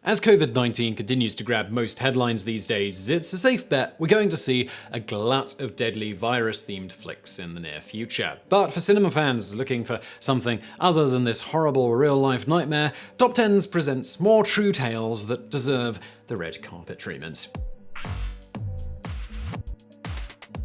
As COVID-19 continues to grab most headlines these days, it's a safe bet we're going to see a glut of deadly virus-themed flicks in the near future. But for cinema fans looking for something other than this horrible real-life nightmare, TopTenz presents more true tales that deserve the red carpet treatment.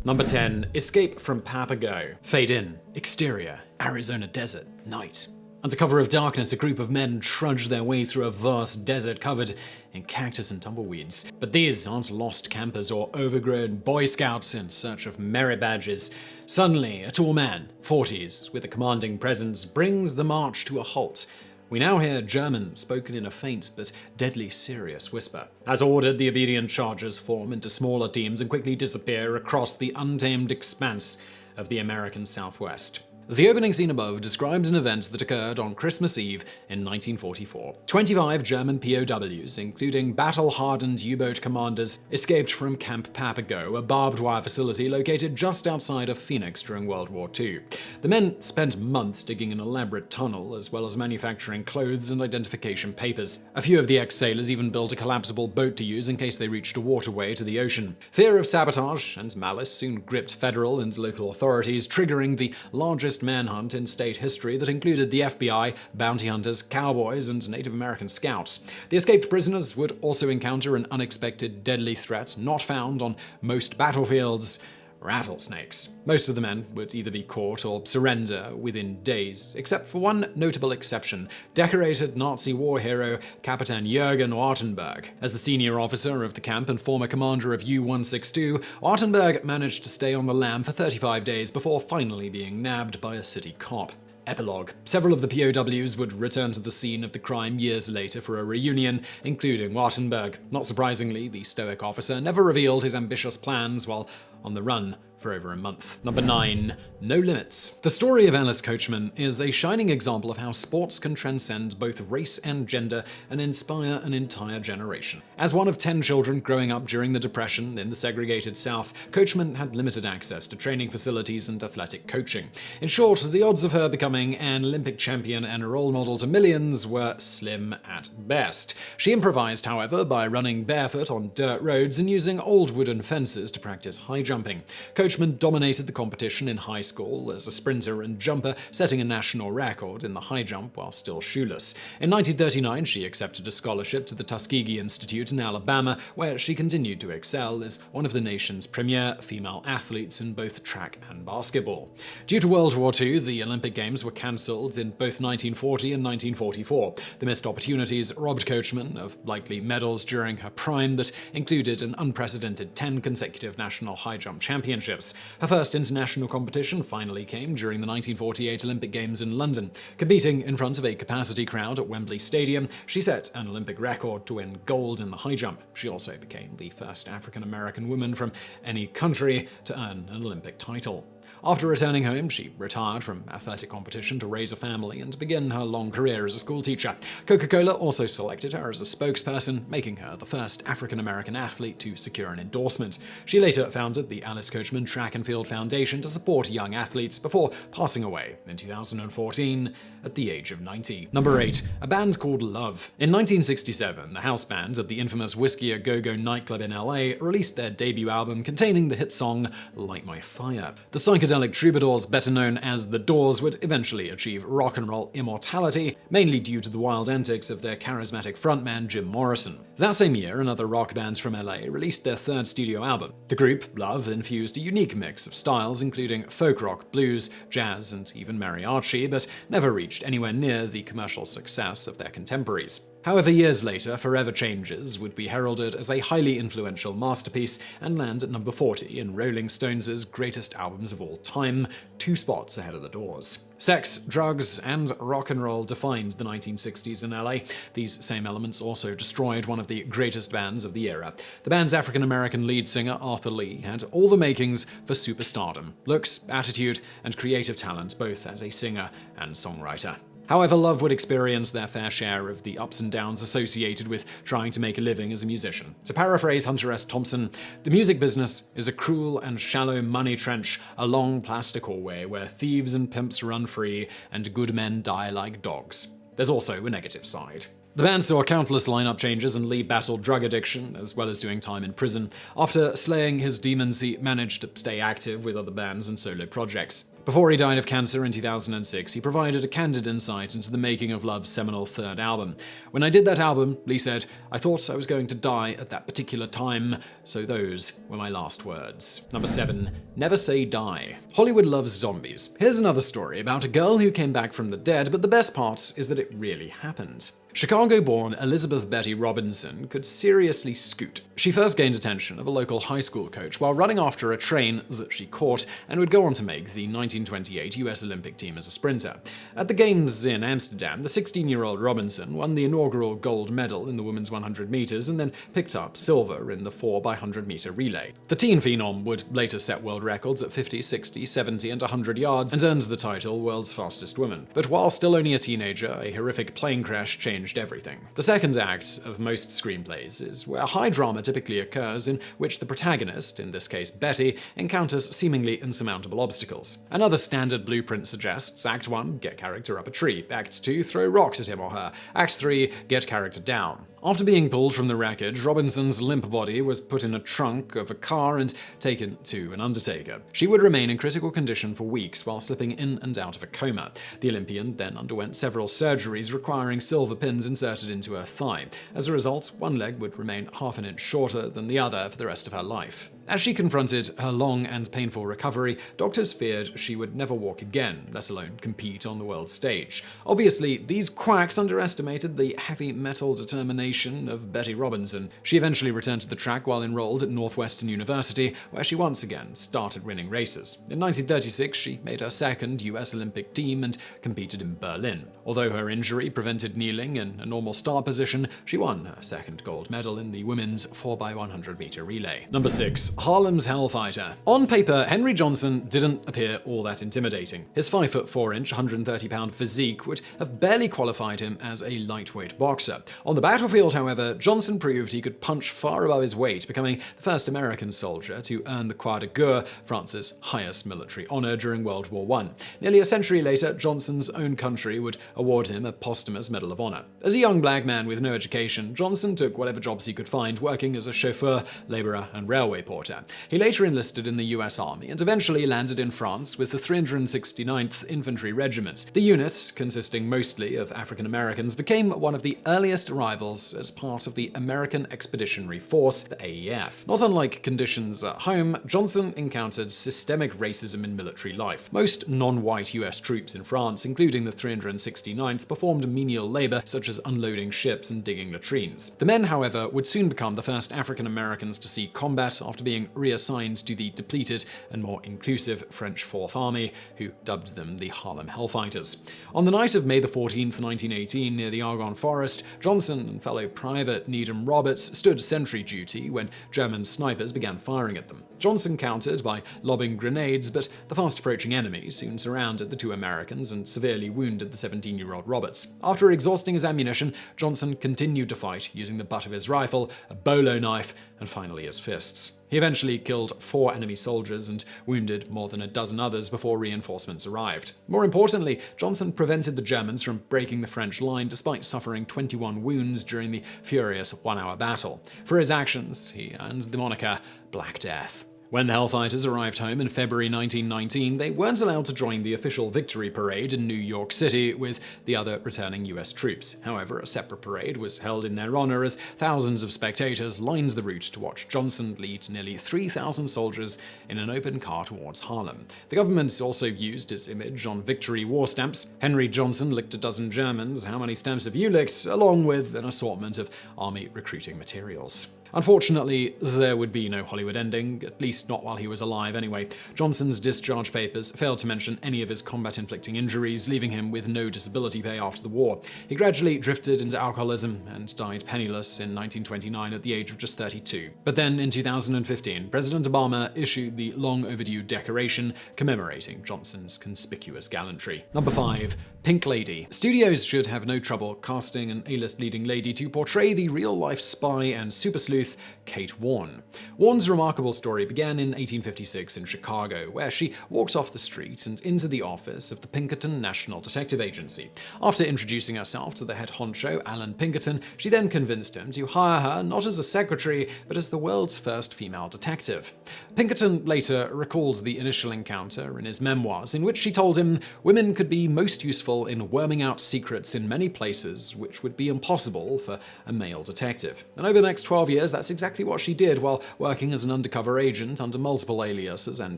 Number 10. Escape from Papago. Fade in. Exterior. Arizona desert. Night. Under cover of darkness, a group of men trudge their way through a vast desert covered in cactus and tumbleweeds. But these aren't lost campers or overgrown Boy Scouts in search of merit badges. Suddenly, a tall man, 40s, with a commanding presence, brings the march to a halt. We now hear German spoken in a faint but deadly serious whisper. As ordered, the obedient chargers form into smaller teams and quickly disappear across the untamed expanse of the American Southwest. The opening scene above describes an event that occurred on Christmas Eve in 1944. 25 German POWs, including battle-hardened U-boat commanders, escaped from Camp Papago, a barbed wire facility located just outside of Phoenix during World War II. The men spent months digging an elaborate tunnel, as well as manufacturing clothes and identification papers. A few of the ex-sailors even built a collapsible boat to use in case they reached a waterway to the ocean. Fear of sabotage and malice soon gripped federal and local authorities, triggering the largest manhunt in state history that included the FBI, bounty hunters, cowboys, and Native American scouts. The escaped prisoners would also encounter an unexpected deadly threat not found on most battlefields: rattlesnakes. Most of the men would either be caught or surrender within days, except for one notable exception: decorated Nazi war hero Captain Jürgen Wartenberg. As the senior officer of the camp and former commander of U-162, Wartenberg managed to stay on the lam for 35 days before finally being nabbed by a city cop. Epilogue. Several of the POWs would return to the scene of the crime years later for a reunion, including Wartenberg. Not surprisingly, the stoic officer never revealed his ambitious plans while on the run for over a month. Number 9. No Limits. The story of Alice Coachman is a shining example of how sports can transcend both race and gender and inspire an entire generation. As one of 10 children growing up during the Depression in the segregated South, Coachman had limited access to training facilities and athletic coaching. In short, the odds of her becoming an Olympic champion and a role model to millions were slim at best. She improvised, however, by running barefoot on dirt roads and using old wooden fences to practice high jumping. Coachman dominated the competition in high school as a sprinter and jumper, setting a national record in the high jump while still shoeless. In 1939, she accepted a scholarship to the Tuskegee Institute in Alabama, where she continued to excel as one of the nation's premier female athletes in both track and basketball. Due to World War II, the Olympic Games were cancelled in both 1940 and 1944. The missed opportunities robbed Coachman of likely medals during her prime that included an unprecedented 10 consecutive national high jump championships. Her first international competition finally came during the 1948 Olympic Games in London. Competing in front of a capacity crowd at Wembley Stadium, she set an Olympic record to win gold in the high jump. She also became the first African-American woman from any country to earn an Olympic title. After returning home, she retired from athletic competition to raise a family and begin her long career as a schoolteacher. Coca-Cola also selected her as a spokesperson, making her the first African-American athlete to secure an endorsement. She later founded the Alice Coachman Track and Field Foundation to support young athletes before passing away in 2014 at the age of 90. Number 8. A band called Love. In 1967, the house band at the infamous Whiskey A Go-Go nightclub in LA released their debut album containing the hit song Light My Fire. The psychedelic troubadours, better known as The Doors, would eventually achieve rock and roll immortality, mainly due to the wild antics of their charismatic frontman Jim Morrison. That same year, another rock bands from LA released their third studio album. The group, Love, infused a unique mix of styles including folk rock, blues, jazz, and even mariachi, but never reached anywhere near the commercial success of their contemporaries. However, years later, Forever Changes would be heralded as a highly influential masterpiece and land at number 40 in Rolling Stones' greatest albums of all time, 2 spots ahead of The Doors. Sex, drugs, and rock and roll defined the 1960s in LA. These same elements also destroyed one of the greatest bands of the era. The band's African-American lead singer, Arthur Lee, had all the makings for superstardom: looks, attitude, and creative talent, both as a singer and songwriter. However, Love would experience their fair share of the ups and downs associated with trying to make a living as a musician. To paraphrase Hunter S. Thompson, the music business is a cruel and shallow money trench, a long plastic hallway where thieves and pimps run free and good men die like dogs. There's also a negative side. The band saw countless lineup changes, and Lee battled drug addiction, as well as doing time in prison. After slaying his demons, he managed to stay active with other bands and solo projects. Before he died of cancer in 2006, he provided a candid insight into the making of Love's seminal third album. "When I did that album," Lee said, "I thought I was going to die at that particular time, so those were my last words." Number 7. Never Say Die. Hollywood loves zombies. Here's another story about a girl who came back from the dead, but the best part is that it really happened. Chicago-born Elizabeth Betty Robinson could seriously scoot. She first gained attention of a local high school coach while running after a train that she caught, and would go on to make the 1928 US Olympic team as a sprinter. At the Games in Amsterdam, the 16-year-old Robinson won the inaugural gold medal in the women's 100 meters and then picked up silver in the 4x100 meter relay. The teen phenom would later set world records at 50, 60, 70, and 100 yards and earned the title world's fastest woman. But while still only a teenager, a horrific plane crash changed everything. The second act of most screenplays is where high drama typically occurs, in which the protagonist, in this case Betty, encounters seemingly insurmountable obstacles. Another standard blueprint suggests Act 1, get character up a tree. Act 2, throw rocks at him or her. Act 3, get character down. After being pulled from the wreckage, Robinson's limp body was put in a trunk of a car and taken to an undertaker. She would remain in critical condition for weeks while slipping in and out of a coma. The Olympian then underwent several surgeries requiring silver pins inserted into her thigh. As a result, one leg would remain half an inch shorter than the other for the rest of her life. As she confronted her long and painful recovery, doctors feared she would never walk again, let alone compete on the world stage. Obviously, these quacks underestimated the heavy metal determination of Betty Robinson. She eventually returned to the track while enrolled at Northwestern University, where she once again started winning races. In 1936, she made her second US Olympic team and competed in Berlin. Although her injury prevented kneeling in a normal start position, she won her second gold medal in the women's 4x100 meter relay. Number 6. Harlem's Hellfighter. On paper, Henry Johnson didn't appear all that intimidating. His 5'4", 130-pound physique would have barely qualified him as a lightweight boxer. On the battlefield, however, Johnson proved he could punch far above his weight, becoming the first American soldier to earn the Croix de Guerre, France's highest military honor during World War I. Nearly a century later, Johnson's own country would award him a posthumous Medal of Honor. As a young black man with no education, Johnson took whatever jobs he could find, working as a chauffeur, laborer, and railway porter. He later enlisted in the US Army and eventually landed in France with the 369th Infantry Regiment. The unit, consisting mostly of African Americans, became one of the earliest arrivals as part of the American Expeditionary Force, the AEF. Not unlike conditions at home, Johnson encountered systemic racism in military life. Most non-white US troops in France, including the 369th, performed menial labor such as unloading ships and digging latrines. The men, however, would soon become the first African Americans to see combat after being reassigned to the depleted and more inclusive French Fourth Army, who dubbed them the Harlem Hellfighters. On the night of May 14, 1918, near the Argonne Forest, Johnson and fellow private Needham Roberts stood sentry duty when German snipers began firing at them. Johnson countered by lobbing grenades, but the fast-approaching enemy soon surrounded the two Americans and severely wounded the 17-year-old Roberts. After exhausting his ammunition, Johnson continued to fight using the butt of his rifle, a bolo knife, and finally his fists. He eventually killed 4 enemy soldiers and wounded more than a dozen others before reinforcements arrived. More importantly, Johnson prevented the Germans from breaking the French line despite suffering 21 wounds during the furious one-hour battle. For his actions, he earned the moniker Black Death. When the Hellfighters arrived home in February 1919, they weren't allowed to join the official victory parade in New York City with the other returning US troops. However, a separate parade was held in their honor as thousands of spectators lined the route to watch Johnson lead nearly 3,000 soldiers in an open car towards Harlem. The government also used his image on victory war stamps. Henry Johnson licked a dozen Germans, how many stamps have you licked? Along with an assortment of army recruiting materials. Unfortunately, there would be no Hollywood ending, at least not while he was alive anyway. Johnson's discharge papers failed to mention any of his combat-inflicting injuries, leaving him with no disability pay after the war. He gradually drifted into alcoholism and died penniless in 1929 at the age of just 32. But then, in 2015, President Obama issued the long-overdue decoration commemorating Johnson's conspicuous gallantry. Number 5. Pink Lady. Studios should have no trouble casting an A-list leading lady to portray the real-life spy and super sleuth sleuth Kate Warne. Warne's remarkable story began in 1856 in Chicago, where she walked off the street and into the office of the Pinkerton National Detective Agency. After introducing herself to the head honcho, Alan Pinkerton, she then convinced him to hire her not as a secretary, but as the world's first female detective. Pinkerton later recalled the initial encounter in his memoirs, in which she told him women could be most useful in worming out secrets in many places which would be impossible for a male detective. And over the next 12 years, that's exactly what she did while working as an undercover agent under multiple aliases and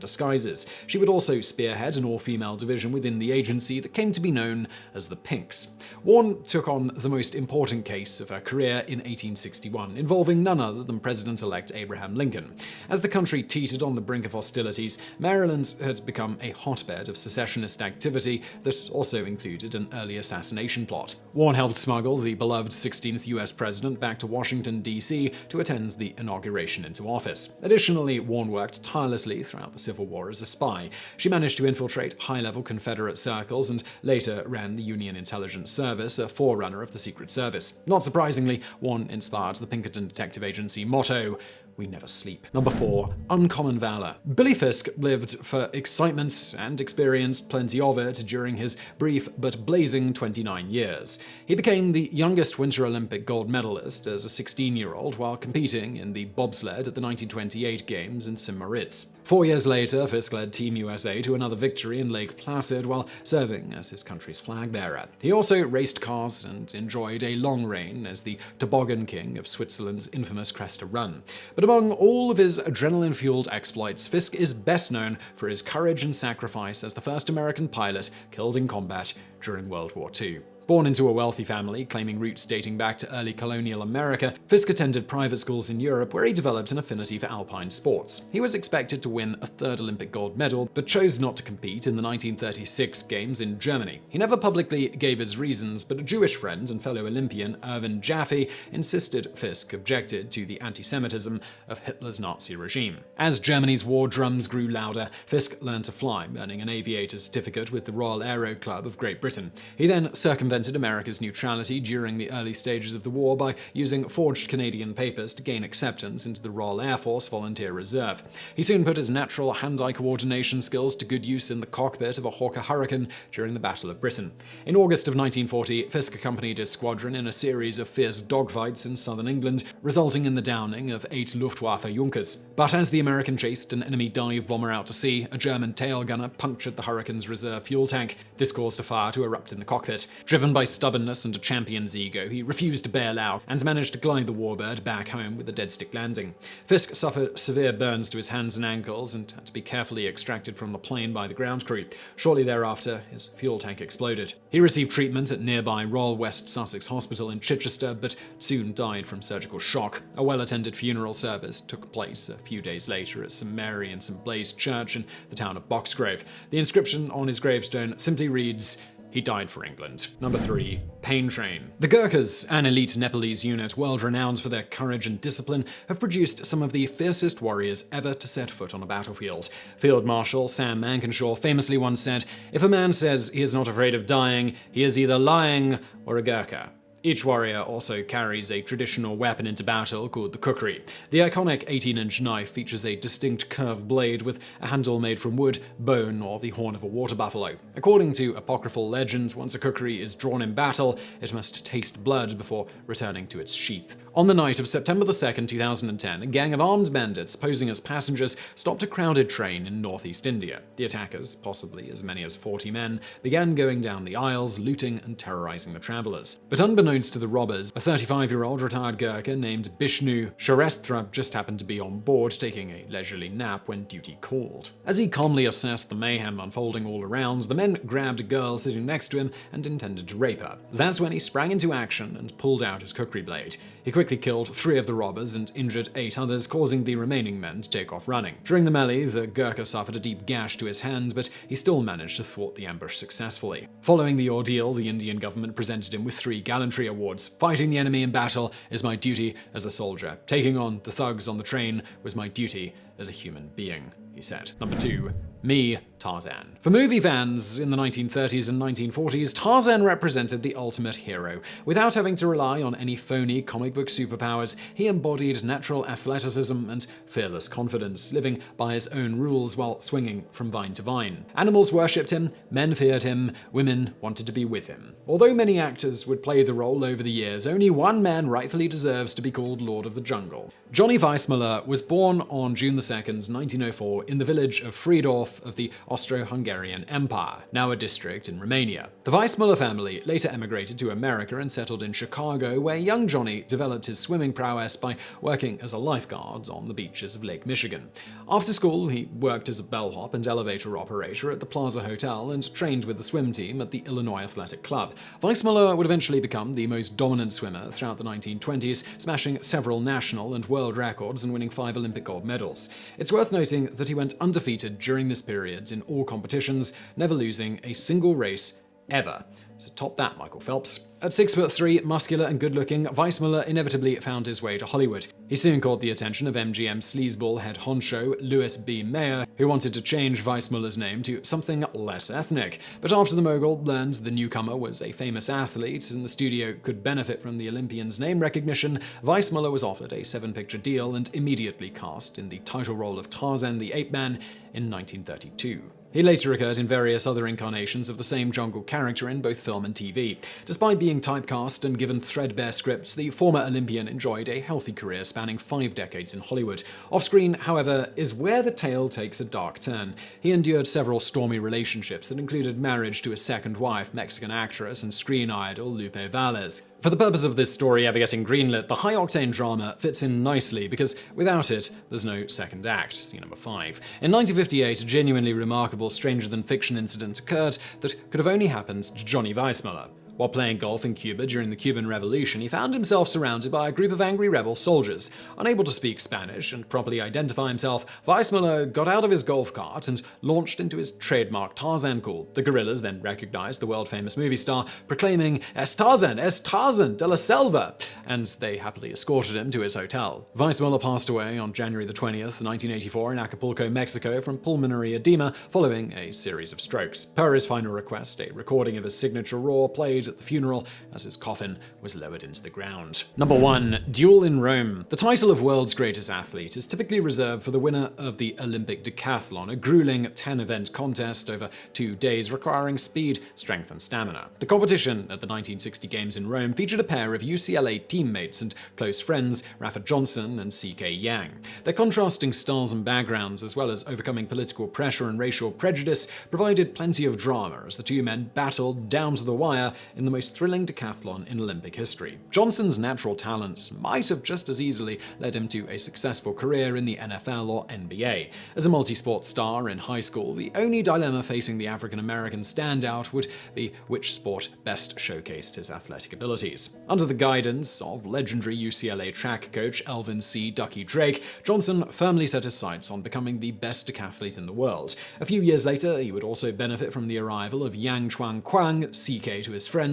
disguises. She would also spearhead an all-female division within the agency that came to be known as the Pinks. Warne took on the most important case of her career in 1861, involving none other than President-elect Abraham Lincoln. As the country teetered on the brink of hostilities, Maryland had become a hotbed of secessionist activity that also included an early assassination plot. Warne helped smuggle the beloved 16th US president back to Washington, D.C. to attend the inauguration into office. Additionally, Warne worked tirelessly throughout the Civil War as a spy. She managed to infiltrate high-level Confederate circles and later ran the Union Intelligence Service, a forerunner of the Secret Service. Not surprisingly, Warne inspired the Pinkerton Detective Agency motto, "We never sleep." Number 4. Uncommon valor. Billy Fisk lived for excitement and experienced plenty of it during his brief but blazing 29 years. He became the youngest Winter Olympic gold medalist as a 16-year-old while competing in the bobsled at the 1928 Games in St. Moritz. 4 years later, Fisk led Team USA to another victory in Lake Placid while serving as his country's flag bearer. He also raced cars and enjoyed a long reign as the toboggan king of Switzerland's infamous Cresta Run. But among all of his adrenaline-fueled exploits, Fisk is best known for his courage and sacrifice as the first American pilot killed in combat during World War II. Born into a wealthy family, claiming roots dating back to early colonial America, Fisk attended private schools in Europe where he developed an affinity for alpine sports. He was expected to win a third Olympic gold medal, but chose not to compete in the 1936 Games in Germany. He never publicly gave his reasons, but a Jewish friend and fellow Olympian, Irvin Jaffe, insisted Fisk objected to the anti-Semitism of Hitler's Nazi regime. As Germany's war drums grew louder, Fisk learned to fly, earning an aviator's certificate with the Royal Aero Club of Great Britain. He then circumvented America's neutrality during the early stages of the war by using forged Canadian papers to gain acceptance into the Royal Air Force Volunteer Reserve. He soon put his natural hand-eye coordination skills to good use in the cockpit of a Hawker Hurricane during the Battle of Britain. In August of 1940, Fisk accompanied his squadron in a series of fierce dogfights in southern England, resulting in the downing of 8 Luftwaffe Junkers. But as the American chased an enemy dive bomber out to sea, a German tail gunner punctured the Hurricane's reserve fuel tank. This caused a fire to erupt in the cockpit. Driven by stubbornness and a champion's ego, he refused to bail out and managed to glide the Warbird back home with a dead-stick landing. Fisk suffered severe burns to his hands and ankles and had to be carefully extracted from the plane by the ground crew. Shortly thereafter, his fuel tank exploded. He received treatment at nearby Royal West Sussex Hospital in Chichester, but soon died from surgical shock. A well-attended funeral service took place a few days later at St. Mary and St. Blaise Church in the town of Boxgrove. The inscription on his gravestone simply reads, "He died for England." Number 3. Pain Train. The Gurkhas, an elite Nepalese unit world-renowned for their courage and discipline, have produced some of the fiercest warriors ever to set foot on a battlefield. Field Marshal Sam Mankinshaw famously once said, "If a man says he is not afraid of dying, he is either lying or a Gurkha." Each warrior also carries a traditional weapon into battle called the kukri. The iconic 18-inch knife features a distinct curved blade with a handle made from wood, bone, or the horn of a water buffalo. According to apocryphal legend, once a kukri is drawn in battle, it must taste blood before returning to its sheath. On the night of September 2nd, 2010, a gang of armed bandits posing as passengers stopped a crowded train in northeast India. The attackers, possibly as many as 40 men, began going down the aisles, looting and terrorizing the travelers. But unbeknownst to the robbers, a 35-year-old retired Gurkha named Bishnu Sharastra just happened to be on board, taking a leisurely nap when duty called. As he calmly assessed the mayhem unfolding all around, the men grabbed a girl sitting next to him and intended to rape her. That's when he sprang into action and pulled out his kukri blade. He quickly killed 3 of the robbers and injured 8 others, causing the remaining men to take off running. During the melee, the Gurkha suffered a deep gash to his hand, but he still managed to thwart the ambush successfully. Following the ordeal, the Indian government presented him with 3 gallantry awards. Fighting the enemy in battle is my duty as a soldier. Taking on the thugs on the train was my duty as a human being, he said. Number 2. Me, Tarzan. For movie fans in the 1930s and 1940s, Tarzan represented the ultimate hero. Without having to rely on any phony comic book superpowers, he embodied natural athleticism and fearless confidence, living by his own rules while swinging from vine to vine. Animals worshipped him, men feared him, women wanted to be with him. Although many actors would play the role over the years, only one man rightfully deserves to be called Lord of the Jungle. Johnny Weissmuller was born on June 2nd, 1904, in the village of Friedorf of the Austro-Hungarian Empire, now a district in Romania. The Weissmuller family later emigrated to America and settled in Chicago, where young Johnny developed his swimming prowess by working as a lifeguard on the beaches of Lake Michigan. After school, he worked as a bellhop and elevator operator at the Plaza Hotel and trained with the swim team at the Illinois Athletic Club. Weissmuller would eventually become the most dominant swimmer throughout the 1920s, smashing several national and world records and winning 5 Olympic gold medals. It's worth noting that he went undefeated during this period in all competitions, never losing a single race ever. So top that, Michael Phelps. At 6'3", muscular and good-looking, Weissmuller inevitably found his way to Hollywood. He soon caught the attention of MGM sleazeball head honcho Louis B. Mayer, who wanted to change Weissmuller's name to something less ethnic. But after the mogul learned the newcomer was a famous athlete and the studio could benefit from the Olympian's name recognition, Weissmuller was offered a 7-picture deal and immediately cast in the title role of Tarzan the Ape Man in 1932. He later occurred in various other incarnations of the same jungle character in both film and TV. Despite being typecast and given threadbare scripts, the former Olympian enjoyed a healthy career spanning 5 decades in Hollywood. Off-screen, however, is where the tale takes a dark turn. He endured several stormy relationships that included marriage to his second wife, Mexican actress and screen idol Lupe Valdez. For the purpose of this story ever getting greenlit, the high-octane drama fits in nicely because without it, there's no second act. See number 5. In 1958, a genuinely remarkable stranger-than-fiction incident occurred that could have only happened to Johnny Weissmuller. While playing golf in Cuba during the Cuban Revolution, he found himself surrounded by a group of angry rebel soldiers. Unable to speak Spanish and properly identify himself, Weissmuller got out of his golf cart and launched into his trademark Tarzan call. The guerrillas then recognized the world-famous movie star, proclaiming, Es Tarzan de la Selva, and they happily escorted him to his hotel. Weissmuller passed away on January 20th, 1984 in Acapulco, Mexico from pulmonary edema following a series of strokes. Per his final request, a recording of his signature roar played at the funeral as his coffin was lowered into the ground. Number 1. Duel in Rome. The title of world's greatest athlete is typically reserved for the winner of the Olympic decathlon, a grueling 10-event contest over 2 days requiring speed, strength, and stamina. The competition at the 1960 Games in Rome featured a pair of UCLA teammates and close friends, Rafa Johnson and C.K. Yang. Their contrasting styles and backgrounds, as well as overcoming political pressure and racial prejudice, provided plenty of drama as the two men battled down to the wire in the most thrilling decathlon in Olympic history. Johnson's natural talents might have just as easily led him to a successful career in the NFL or NBA. As a multi-sport star in high school, the only dilemma facing the African-American standout would be which sport best showcased his athletic abilities. Under the guidance of legendary UCLA track coach Elvin C. Ducky Drake, Johnson firmly set his sights on becoming the best decathlete in the world. A few years later, he would also benefit from the arrival of Yang Chuang Kwang, CK to his friends,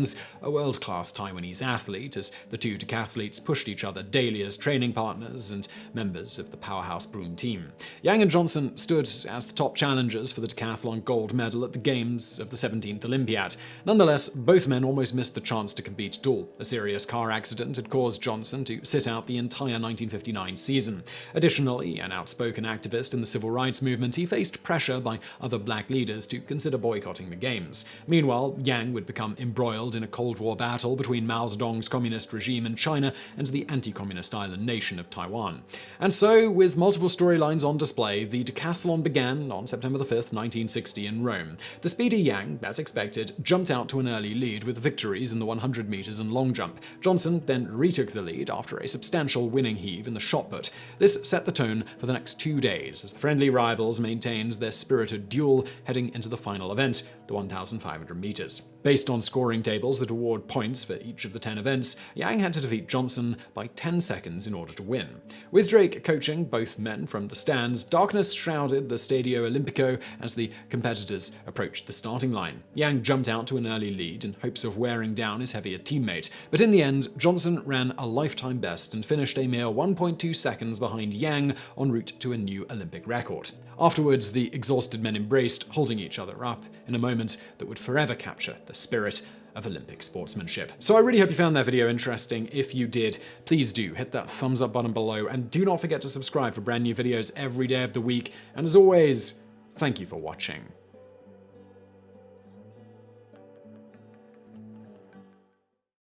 a world-class Taiwanese athlete, as the two decathletes pushed each other daily as training partners and members of the powerhouse Bruin team. Yang and Johnson stood as the top challengers for the decathlon gold medal at the Games of the 17th Olympiad. Nonetheless, both men almost missed the chance to compete at all. A serious car accident had caused Johnson to sit out the entire 1959 season. Additionally, an outspoken activist in the civil rights movement, he faced pressure by other black leaders to consider boycotting the Games. Meanwhile, Yang would become embroiled in a Cold War battle between Mao Zedong's communist regime in China and the anti-communist island nation of Taiwan. And so, with multiple storylines on display, the decathlon began on September 5th, 1960 in Rome. The speedy Yang, as expected, jumped out to an early lead with victories in the 100 meters and long jump. Johnson then retook the lead after a substantial winning heave in the shot put. This set the tone for the next 2 days as the friendly rivals maintained their spirited duel heading into the final event, the 1,500 meters. Based on scoring tables that award points for each of the 10 events, Yang had to defeat Johnson by 10 seconds in order to win. With Drake coaching both men from the stands, darkness shrouded the Stadio Olimpico as the competitors approached the starting line. Yang jumped out to an early lead in hopes of wearing down his heavier teammate, but in the end, Johnson ran a lifetime best and finished a mere 1.2 seconds behind Yang en route to a new Olympic record. Afterwards, the exhausted men embraced, holding each other up in a moment that would forever capture the spirit of Olympic sportsmanship. So I really hope you found that video interesting. If you did, please do hit that thumbs up button below, and do not forget to subscribe for brand new videos every day of the week. And as always, thank you for watching.